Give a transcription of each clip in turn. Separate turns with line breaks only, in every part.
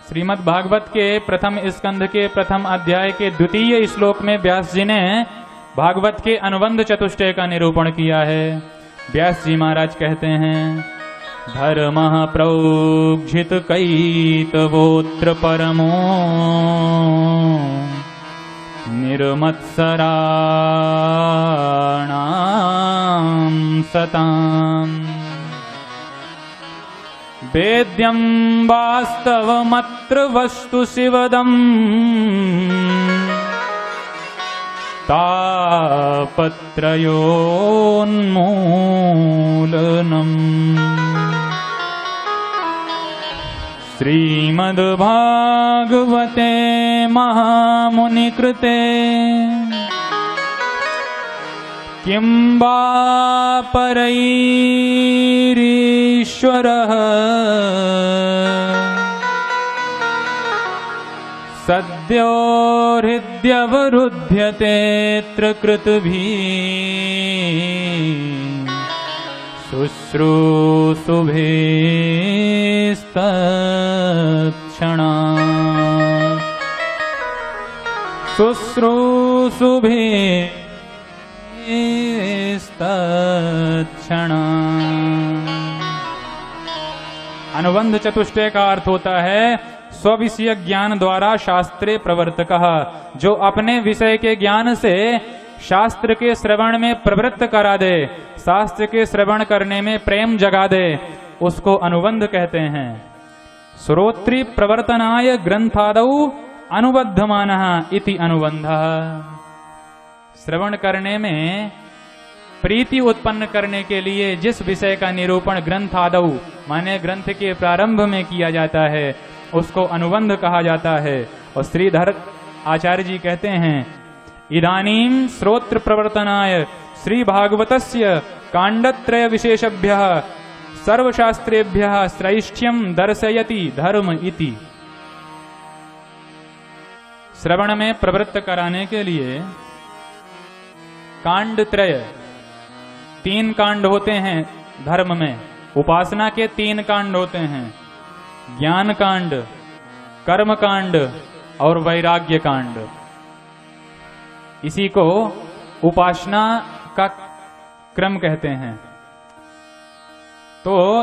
श्रीमद् भागवत के प्रथम स्कंध के प्रथम अध्याय के द्वितीय श्लोक में व्यास जी ने भागवत के अनुबंध चतुष्टय का निरूपण किया है। व्यास जी महाराज कहते हैं, धर्मः प्रोक्षित कैतवोत्र परमो निर्मत्सराणां सताम् वेद्यं वास्तवमत्र वस्तु शिवदम् तापत्रयोन्मूलनम्। श्रीमद्भागवते महामुनिकृते किं वा परैरीश्वरः सद्यो हृद्यवरुध्यतेऽत्र कृतभिः शुश्रूषुभिस्तत्क्षणात् अनुबंध चतुष्टय का अर्थ होता है स्विषय ज्ञान द्वारा शास्त्रे प्रवर्तकः, जो अपने विषय के ज्ञान से शास्त्र के श्रवण में प्रवृत्त करा दे, शास्त्र के श्रवण करने में प्रेम जगा दे, उसको अनुबंध कहते हैं। श्रोत्री प्रवर्तनाय ग्रंथादौ अनुबद्धमानः इति अनुबंधः। श्रवण करने में प्रीति उत्पन्न करने के लिए जिस विषय का निरूपण ग्रंथादौ माने ग्रंथ के प्रारंभ में किया जाता है उसको अनुबंध कहा जाता है। और श्रीधर आचार्य जी कहते हैं, इदानीं श्रोत्र प्रवर्तनाय श्री भागवतस्य कांडत्रय विशेषभ्यः सर्वशास्त्रेभ्यः श्रैष्ठ्यं दर्शयति धर्म इति। श्रवण में प्रवृत्त कराने के लिए कांडत्रय 3 कांड होते हैं धर्म में। उपासना के 3 कांड होते हैं, ज्ञान कांड, कर्म कांड और वैराग्य कांड। इसी को उपासना का क्रम कहते हैं। तो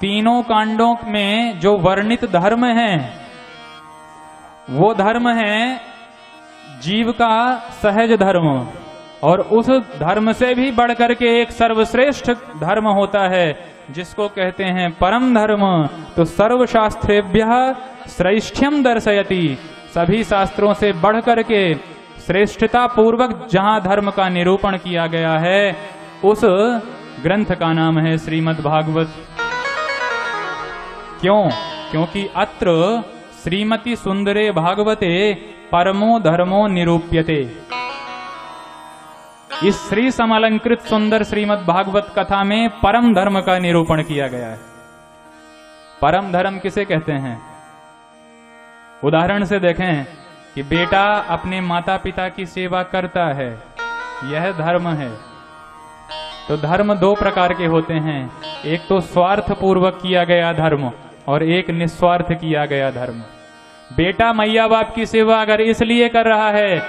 तीनों कांडों में जो वर्णित धर्म है वो धर्म है जीव का सहज धर्म, और उस धर्म से भी बढ़कर के एक सर्वश्रेष्ठ धर्म होता है जिसको कहते हैं परम धर्म। तो सर्वशास्त्रेभ्यः श्रेष्ठ्यम दर्शयति, सभी शास्त्रों से बढ़कर के श्रेष्ठता पूर्वक जहां धर्म का निरूपण किया गया है उस ग्रंथ का नाम है श्रीमद् भागवत। क्यों? क्योंकि अत्र श्रीमती सुंदरे भागवते परमो धर्मो निरूप्यते। इस श्री समलंकृत सुंदर श्रीमद् भागवत कथा में परम धर्म का निरूपण किया गया है। परम धर्म किसे कहते हैं? उदाहरण से देखें कि बेटा अपने माता पिता की सेवा करता है, यह धर्म है। तो धर्म 2 प्रकार के होते हैं, एक तो स्वार्थ पूर्वक किया गया धर्म और एक निस्वार्थ किया गया धर्म। बेटा मैया बाप की सेवा अगर इसलिए कर रहा है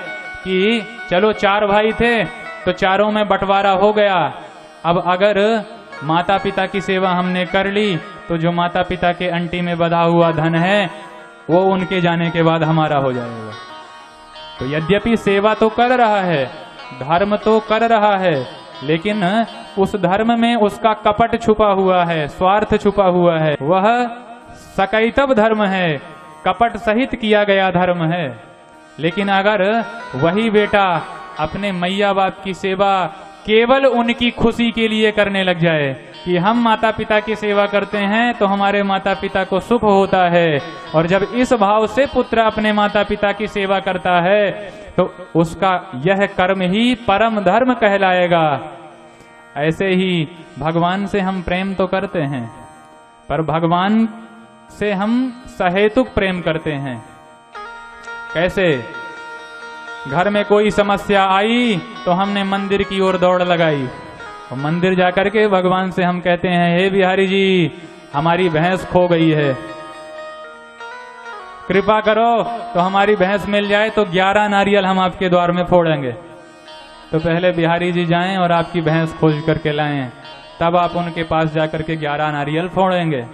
कि चलो 4 भाई थे तो चारों में बंटवारा हो गया, अब अगर माता पिता की सेवा हमने कर ली तो जो माता पिता के अंटी में बंधा हुआ धन है वो उनके जाने के बाद हमारा हो जाएगा। तो यद्यपि सेवा तो कर रहा है, धर्म तो कर रहा है, लेकिन उस धर्म में उसका कपट छुपा हुआ है, स्वार्थ छुपा हुआ है। वह सकैतव धर्म है, कपट सहित किया गया धर्म है। लेकिन अगर वही बेटा अपने मैया बाप की सेवा केवल उनकी खुशी के लिए करने लग जाए कि हम माता पिता की सेवा करते हैं तो हमारे माता पिता को सुख होता है, और जब इस भाव से पुत्र अपने माता पिता की सेवा करता है तो उसका यह कर्म ही परम धर्म कहलाएगा। ऐसे ही भगवान से हम प्रेम तो करते हैं, पर भगवान से हम सहेतुक प्रेम करते हैं। कैसे? घर में कोई समस्या आई तो हमने मंदिर की ओर दौड़ लगाई, और मंदिर जाकर के भगवान से हम कहते हैं, हे बिहारी जी हमारी भैंस खो गई है। कृपा करो तो हमारी भैंस मिल जाए तो 11 नारियल हम आपके द्वार में फोड़ेंगे। तो पहले बिहारी जी जाएं और आपकी भैंस खोज करके लाएं, तब आप उनके पास जाकर के 11 नारियल फोड़ेंगे।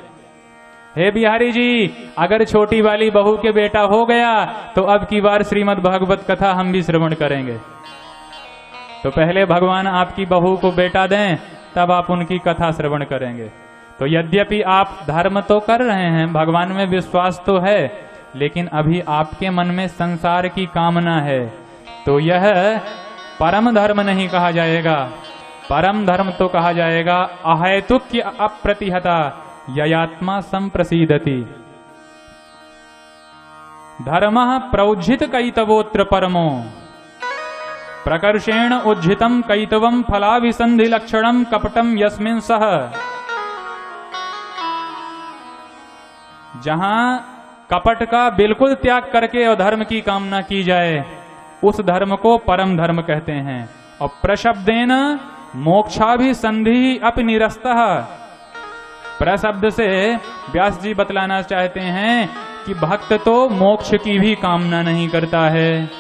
हे बिहारी जी, अगर छोटी वाली बहू के बेटा हो गया तो अब की बार श्रीमद् भागवत कथा हम भी श्रवण करेंगे। तो पहले भगवान आपकी बहू को बेटा दें, तब आप उनकी कथा श्रवण करेंगे। तो यद्यपि आप धर्म तो कर रहे हैं, भगवान में विश्वास तो है, लेकिन अभी आपके मन में संसार की कामना है, तो यह परम धर्म नहीं कहा जाएगा। परम धर्म तो कहा जाएगा अहेतुक्य अप्रतिहता ययात्मा संप्रसीदति। धर्मः प्रौज्झित कैतवोत्र परमो प्रकर्षेण उज्झितम कैतवम फलाभिसंधि लक्षणम कपटम यस्मिन् सह। जहां कपट का बिल्कुल त्याग करके और धर्म की कामना की जाए, उस धर्म को परम धर्म कहते हैं। और प्रशब्देन मोक्षाभिसंधि अपनिरस्तः, प्रशब्द से व्यास जी बतलाना चाहते हैं कि भक्त तो मोक्ष की भी कामना नहीं करता है,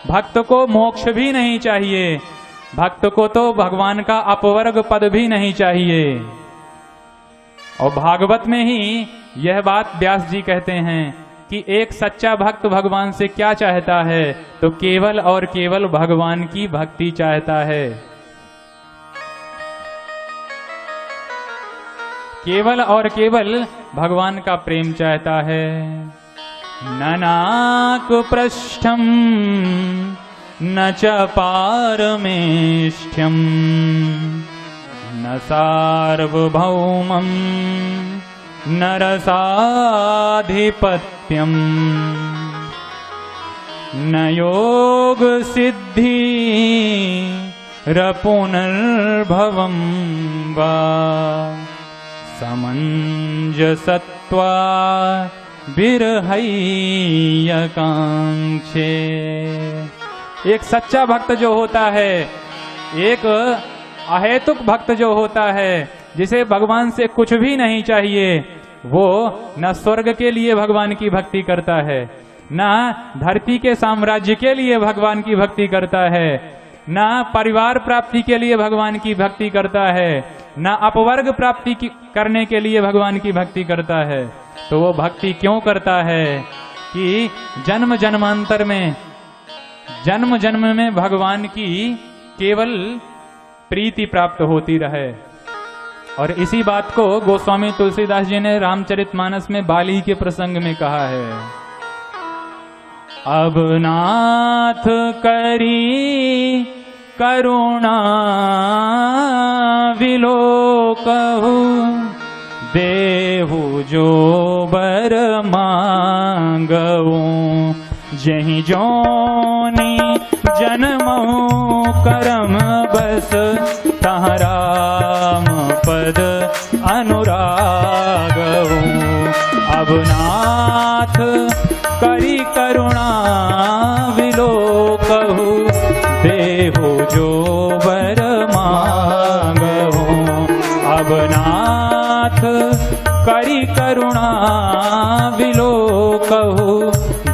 भक्त को मोक्ष भी नहीं चाहिए, भक्त को तो भगवान का अपवर्ग पद भी नहीं चाहिए। और भागवत में ही यह बात व्यास जी कहते हैं कि एक सच्चा भक्त भगवान से क्या चाहता है, तो केवल और केवल भगवान की भक्ति चाहता है, केवल और केवल भगवान का प्रेम चाहता है। ननाक पृष्ठम न च पारमेष्ठ्यम न सार्वभौमं न रसाधिपत्यम न योग सिद्धि रपुनर्भवं वा समंजसत्वा बिरहैयकांक्षे। एक सच्चा भक्त जो होता है, एक अहेतुक भक्त जो होता है, जिसे भगवान से कुछ भी नहीं चाहिए, वो न स्वर्ग के लिए भगवान की भक्ति करता है, न धरती के साम्राज्य के लिए भगवान की भक्ति करता है, न परिवार प्राप्ति के लिए भगवान की भक्ति करता है, न अपवर्ग प्राप्ति करने के लिए भगवान की भक्ति करता है। तो वो भक्ति क्यों करता है कि जन्म जन्मांतर में, जन्म जन्म में भगवान की केवल प्रीति प्राप्त होती रहे। और इसी बात को गोस्वामी तुलसीदास जी ने रामचरितमानस में बाली के प्रसंग में कहा है। अब नाथ करी करुणा विलोकहु देहु जो बर मांगऊ जहि जोनी जन्महु करम बस तह राम पद अनुरागहु। अब नाथ करी करुणा विलोकहु देहु जो बर मांगहु। अब नाथ करी करुणा विलोकहु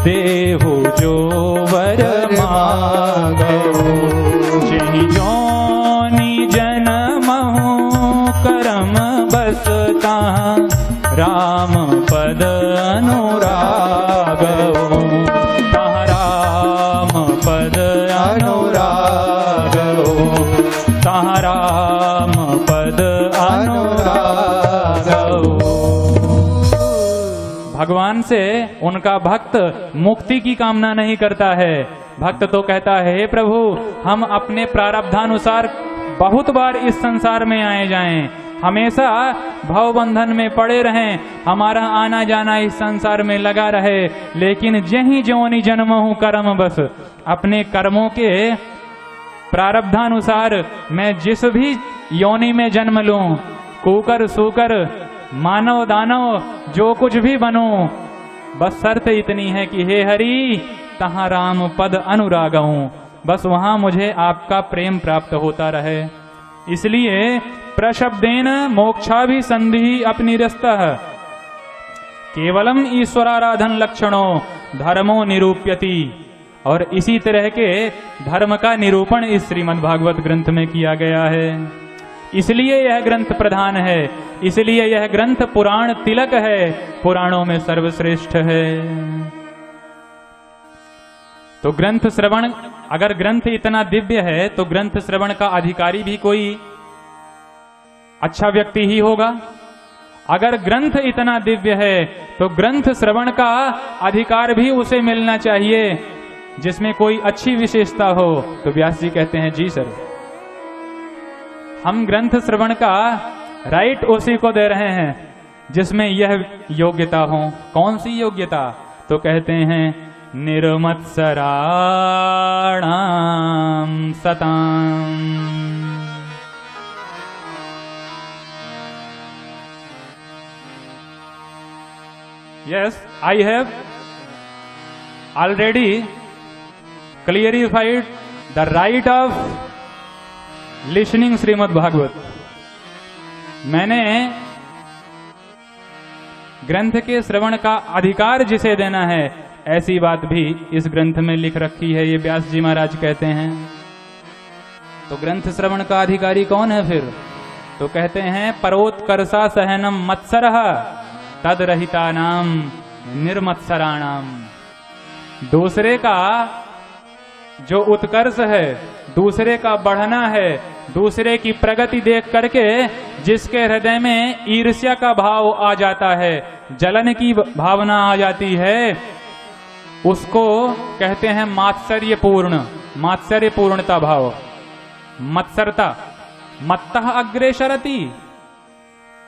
देहु जो वर मांगहु। जिहि जोनि जन्महु करम बसता राम पद अनुरागहु। तह राम पद अनुरागहु। तह राम पद अनुरागहु। भगवान से उनका भक्त मुक्ति की कामना नहीं करता है। भक्त तो कहता है, हे प्रभु, हम अपने प्रारब्धानुसार बहुत बार इस संसार में आए जाएं, हमेशा भव बंधन में पड़े रहें, हमारा आना जाना इस संसार में लगा रहे, लेकिन जहीं जोनि जन्महु कर्म बस, अपने कर्मों के प्रारब्धानुसार मैं जिस भी योनि में जन्म लूं, कुकर सूकर मानव दानव जो कुछ भी बनूं, बस शर्त इतनी है कि हे हरि तहाँ राम पद अनुरागहूं, बस वहां मुझे आपका प्रेम प्राप्त होता रहे। इसलिए प्रशब्देन मोक्षाभिसंधि अपनिरस्तः, केवलम ईश्वराराधन लक्षणों धर्मो निरूप्यति। और इसी तरह के धर्म का निरूपण इस श्रीमद् भागवत ग्रंथ में किया गया है। इसलिए यह ग्रंथ प्रधान है, इसलिए यह ग्रंथ पुराण तिलक है, पुराणों में सर्वश्रेष्ठ है। तो ग्रंथ श्रवण, अगर ग्रंथ इतना दिव्य है तो ग्रंथ श्रवण का अधिकारी भी कोई अच्छा व्यक्ति ही होगा। अगर ग्रंथ इतना दिव्य है तो ग्रंथ श्रवण का अधिकार भी उसे मिलना चाहिए जिसमें कोई अच्छी विशेषता हो। तो व्यास जी कहते हैं जी सर, हम ग्रंथ श्रवण का राइट उसी को दे रहे हैं जिसमें यह योग्यता हो। कौन सी योग्यता? तो कहते हैं निर्मत्सराणाम सताम। Yes, I have already clarified the right of listening Shrimad Bhagavat. मैंने ग्रंथ के श्रवण का अधिकार जिसे देना है ऐसी बात भी इस ग्रंथ में लिख रखी है, ये व्यास जी महाराज कहते हैं। तो ग्रंथ श्रवण का अधिकारी कौन है फिर? तो कहते हैं परोत्कर्षा सहनम मत्सरः तद रहिता नाम निर्मत्सराणाम। दूसरे का जो उत्कर्ष है, दूसरे का बढ़ना है, दूसरे की प्रगति देख करके जिसके हृदय में ईर्ष्या का भाव आ जाता है, जलन की भावना आ जाती है, उसको कहते हैं मात्सर्यपूर्ण, मात्सर्यपूर्णता भाव, मत्सरता। मत्तः अग्रे शरति,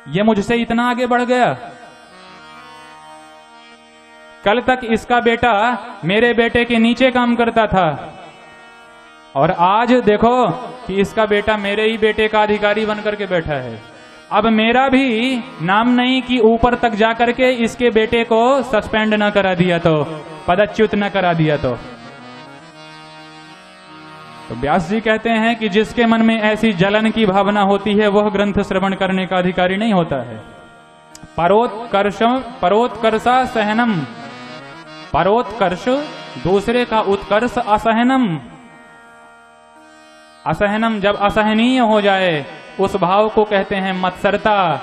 ये मुझसे इतना आगे बढ़ गया, कल तक इसका बेटा मेरे बेटे के नीचे काम करता था और आज देखो कि इसका बेटा मेरे ही बेटे का अधिकारी बनकर के बैठा है। अब मेरा भी नाम नहीं कि ऊपर तक जाकर के इसके बेटे को सस्पेंड न करा दिया, तो पदच्युत न करा दिया। तो व्यास जी कहते हैं कि जिसके मन में ऐसी जलन की भावना होती है वह ग्रंथ श्रवण करने का अधिकारी नहीं होता है। परोत्कर्षा सहनम, परोत्कर्ष दूसरे का उत्कर्ष, असहनम, असहनम जब असहनीय हो जाए उस भाव को कहते हैं मत्सरता।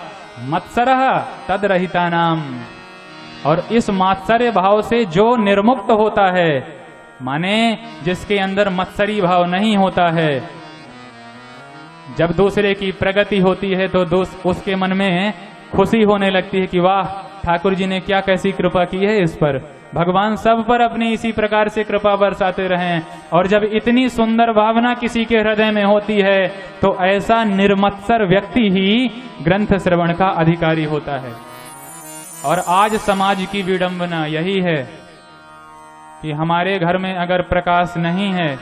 मत्सरः तद रहिता नाम। और इस मात्सर्य भाव से जो निर्मुक्त होता है, माने जिसके अंदर मत्सरी भाव नहीं होता है, जब दूसरे की प्रगति होती है तो उसके मन में खुशी होने लगती है कि वाह, ठाकुर जी ने क्या कैसी कृपा की है इस पर, भगवान सब पर अपनी इसी प्रकार से कृपा बरसाते रहें। और जब इतनी सुंदर भावना किसी के हृदय में होती है तो ऐसा निर्मत्सर व्यक्ति ही ग्रंथ श्रवण का अधिकारी होता है। और आज समाज की विडंबना यही है कि हमारे घर में अगर प्रकाश नहीं है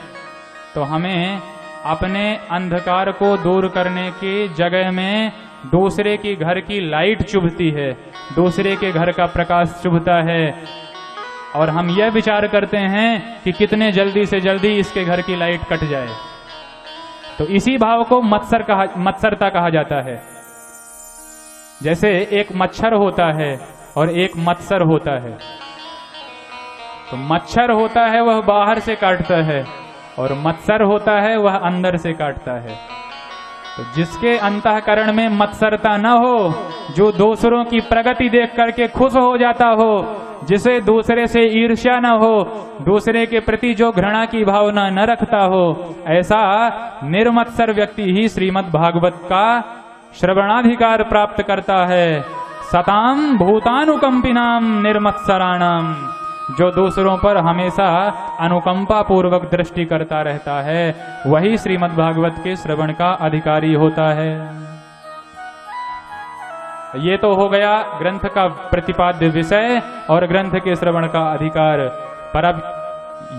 तो हमें अपने अंधकार को दूर करने की जगह में दूसरे की घर की लाइट चुभती है, दूसरे के घर का प्रकाश चुभता है, और हम यह विचार करते हैं कि कितने जल्दी से जल्दी इसके घर की लाइट कट जाए। तो इसी भाव को मत्सरता कहा जाता है। जैसे एक मच्छर होता है और एक मत्सर होता है। तो मच्छर होता है वह बाहर से काटता है और मत्सर होता है वह अंदर से काटता है। तो जिसके अंतःकरण में मत्सरता न हो, जो दूसरों की प्रगति देख करके खुश हो जाता हो, जिसे दूसरे से ईर्ष्या न हो, दूसरे के प्रति जो घृणा की भावना न रखता हो, ऐसा निर्मत्सर व्यक्ति ही श्रीमद् भागवत का श्रवणाधिकार प्राप्त करता है। सताम भूतानुकंपिनाम निर्मत्सराणाम, जो दूसरों पर हमेशा अनुकंपा पूर्वक दृष्टि करता रहता है, वही श्रीमद् भागवत के श्रवण का अधिकारी होता है। ये तो हो गया ग्रंथ का प्रतिपाद्य विषय और ग्रंथ के श्रवण का अधिकार। पर अब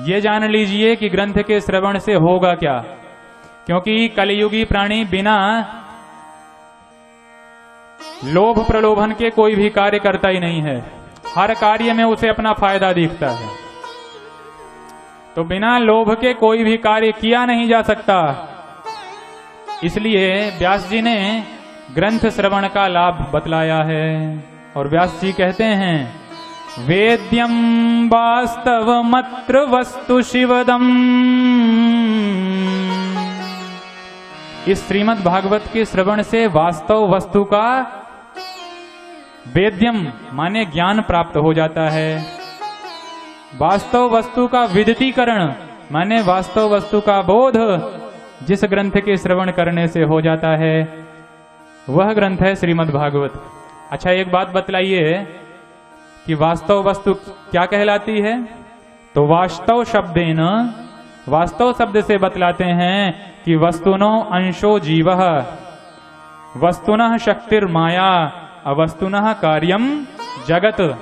ये जान लीजिए कि ग्रंथ के श्रवण से होगा क्या, क्योंकि कलियुगी प्राणी बिना लोभ प्रलोभन के कोई भी कार्य करता ही नहीं है। हर कार्य में उसे अपना फायदा दिखता है। तो बिना लोभ के कोई भी कार्य किया नहीं जा सकता। इसलिए व्यास जी ने ग्रंथ श्रवण का लाभ बतलाया है। और व्यास जी कहते हैं वेद्यम वास्तवमत्र वस्तु शिवदम। इस श्रीमद् भागवत के श्रवण से वास्तव वस्तु का वेद्यम माने ज्ञान प्राप्त हो जाता है, वास्तव वस्तु का विदितीकरण माने वास्तव वस्तु का बोध जिस ग्रंथ के श्रवण करने से हो जाता है वह ग्रंथ है श्रीमद् भागवत। अच्छा, एक बात बतलाइए कि वास्तव वस्तु क्या कहलाती है? तो वास्तव शब्देन, वास्तव शब्द से बतलाते हैं कि वस्तुनो अंशो जीवः, वस्तुनः शक्तिर्माया, अवस्तुनः कार्यम जगत।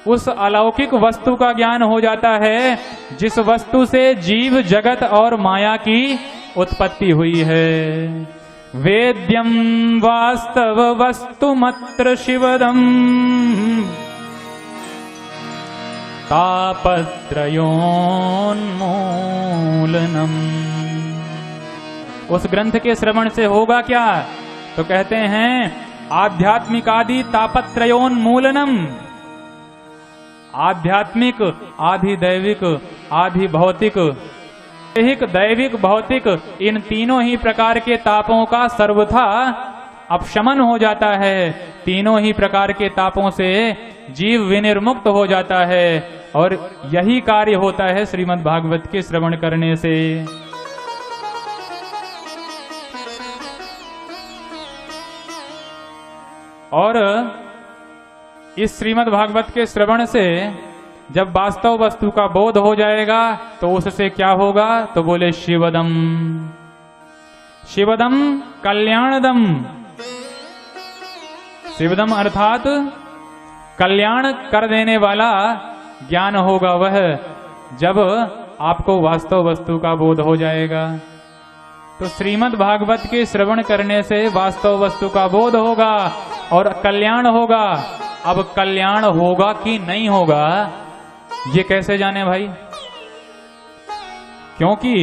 उस अलौकिक वस्तु का ज्ञान हो जाता है जिस वस्तु से जीव जगत और माया की उत्पत्ति हुई है। वेद्यम वास्तव वस्तु मत्र शिवदम तापत्रयोन्मूलनम। उस ग्रंथ के श्रवण से होगा क्या? तो कहते हैं आध्यात्मिकादि तापत्रयोन्मूलनम। आध्यात्मिक, आधि दैविक, आधि भौतिक, दैविक भौतिक, इन तीनों ही प्रकार के तापों का सर्वथा अपशमन हो जाता है। तीनों ही प्रकार के तापों से जीव विनिर्मुक्त हो जाता है और यही कार्य होता है श्रीमद् भागवत के श्रवण करने से। और इस श्रीमद् भागवत के श्रवण से जब वास्तव वस्तु का बोध हो जाएगा तो उससे क्या होगा? तो बोले शिवदम, शिवदम कल्याणदम। शिवदम अर्थात कल्याण कर देने वाला ज्ञान होगा वह, जब आपको वास्तव वस्तु का बोध हो जाएगा। तो श्रीमद् भागवत के श्रवण करने से वास्तव वस्तु का बोध होगा और कल्याण होगा। अब कल्याण होगा कि नहीं होगा ये कैसे जाने भाई? क्योंकि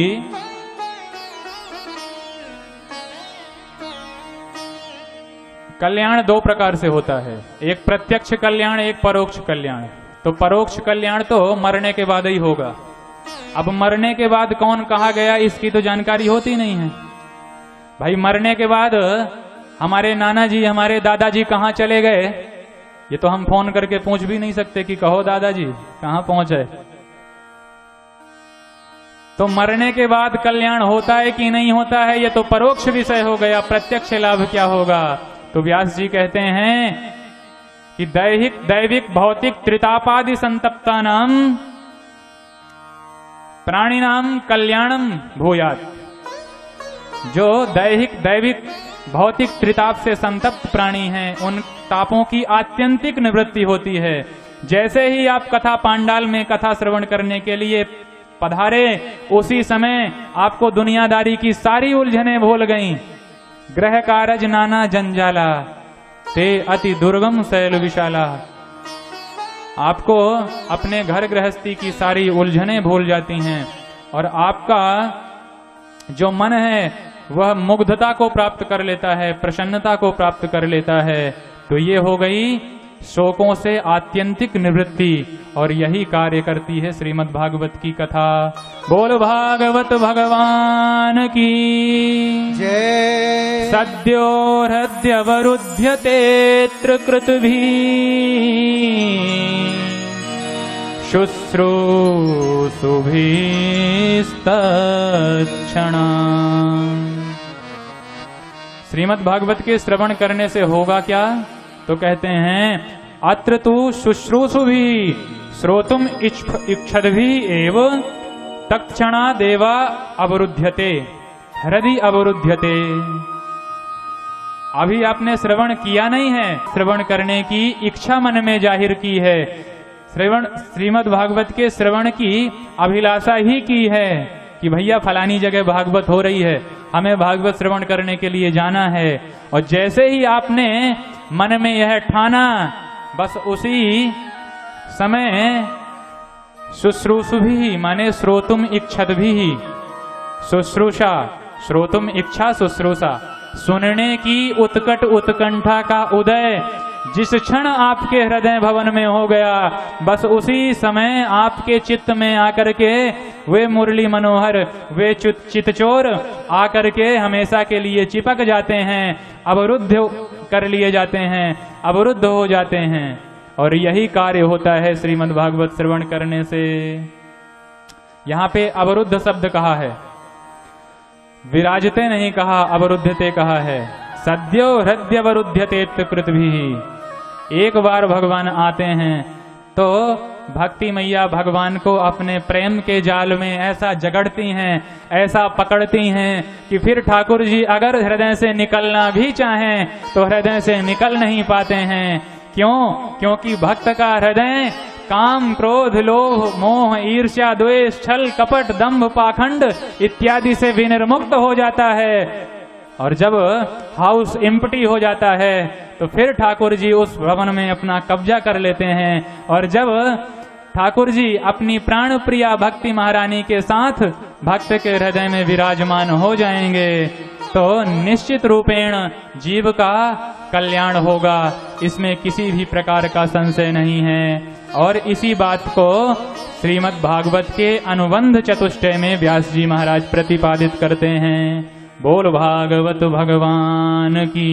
कल्याण दो प्रकार से होता है, एक प्रत्यक्ष कल्याण, एक परोक्ष कल्याण। तो परोक्ष कल्याण तो मरने के बाद ही होगा। अब मरने के बाद कौन कहा गया इसकी तो जानकारी होती नहीं है भाई। मरने के बाद हमारे नाना जी, हमारे दादाजी कहाँ चले गए ये तो हम फोन करके पूछ भी नहीं सकते कि कहो दादाजी कहाँ पहुंचे। तो मरने के बाद कल्याण होता है कि नहीं होता है ये तो परोक्ष विषय हो गया। प्रत्यक्ष लाभ क्या होगा? तो व्यास जी कहते हैं कि दैविक भौतिक त्रितापादि संतप्ता नाम प्राणिनाम कल्याणम भूयात्। जो दैविक भौतिक त्रिताप से संतप्त प्राणी हैं उन तापों की आत्यंतिक निवृत्ति होती है। जैसे ही आप कथा पांडाल में कथा श्रवण करने के लिए पधारे उसी समय आपको दुनियादारी की सारी उलझनें भूल गईं। ग्रह कारज नाना जंजाला ते अति दुर्गम शैल विशाला। आपको अपने घर गृहस्थी की सारी उलझनें भूल जाती हैं और आपका जो मन है वह मुग्धता को प्राप्त कर लेता है, प्रसन्नता को प्राप्त कर लेता है। तो ये हो गई शोकों से आत्यंतिक निवृत्ति और यही कार्य करती है श्रीमद् भागवत की कथा। बोल भागवत भगवान की जय। सद्यो हृद्यवरुध्यतेऽत्र कृतभिः शुश्रूषुभिस्तत्क्षणा। श्रीमद् भागवत के श्रवण करने से होगा क्या? तो कहते हैं अत्र तु शुश्रूषुभिः श्रोतुम इच्छद्भिः एव तत्क्षणा देवा अवरुध्यते हृदि अवरुध्यते। अभी आपने श्रवण किया नहीं है, श्रवण करने की इच्छा मन में जाहिर की है, श्रीमद् भागवत के श्रवण की अभिलाषा ही की है कि भैया फलानी जगह भागवत हो रही है, हमें भागवत श्रवण करने के लिए जाना है। और जैसे ही आपने मन में यह ठाना बस उसी समय शुश्रूषुभिः माने श्रोतुम इच्छद्भिः, शुश्रूषा श्रोतुम इच्छा शुश्रूषा सुनने की उत्कट उत्कंठा का उदय जिस क्षण आपके हृदय भवन में हो गया, बस उसी समय आपके चित्त में आकर के वे मुरली मनोहर, वे चितचोर आकर के हमेशा के लिए चिपक जाते हैं, अवरुद्ध कर लिए जाते हैं, अवरुद्ध हो जाते हैं। और यही कार्य होता है श्रीमद् भागवत श्रवण करने से। यहां पे अवरुद्ध शब्द कहा है, विराजते नहीं कहा, अवरुद्धते कहा है। सद्यो हृदयवरुध्यते कृत भी। एक बार भगवान आते हैं तो भक्ति मैया भगवान को अपने प्रेम के जाल में ऐसा जगड़ती हैं, ऐसा पकड़ती हैं कि फिर ठाकुर जी अगर हृदय से निकलना भी चाहें तो हृदय से निकल नहीं पाते हैं। क्यों? क्योंकि भक्त का हृदय काम, क्रोध, लोभ, मोह, ईर्ष्या, द्वेष, छल, कपट, दंभ, पाखंड इत्यादि से विनिर्मुक्त हो जाता है। और जब हाउस एम्प्टी हो जाता है तो फिर ठाकुर जी उस भवन में अपना कब्जा कर लेते हैं। और जब ठाकुर जी अपनी प्राण प्रिया भक्ति महारानी के साथ भक्त के हृदय में विराजमान हो जाएंगे तो निश्चित रूपेण जीव का कल्याण होगा, इसमें किसी भी प्रकार का संशय नहीं है। और इसी बात को श्रीमद् भागवत के अनुबंध चतुष्टय में व्यास जी महाराज प्रतिपादित करते हैं। बोल भागवत भगवान की।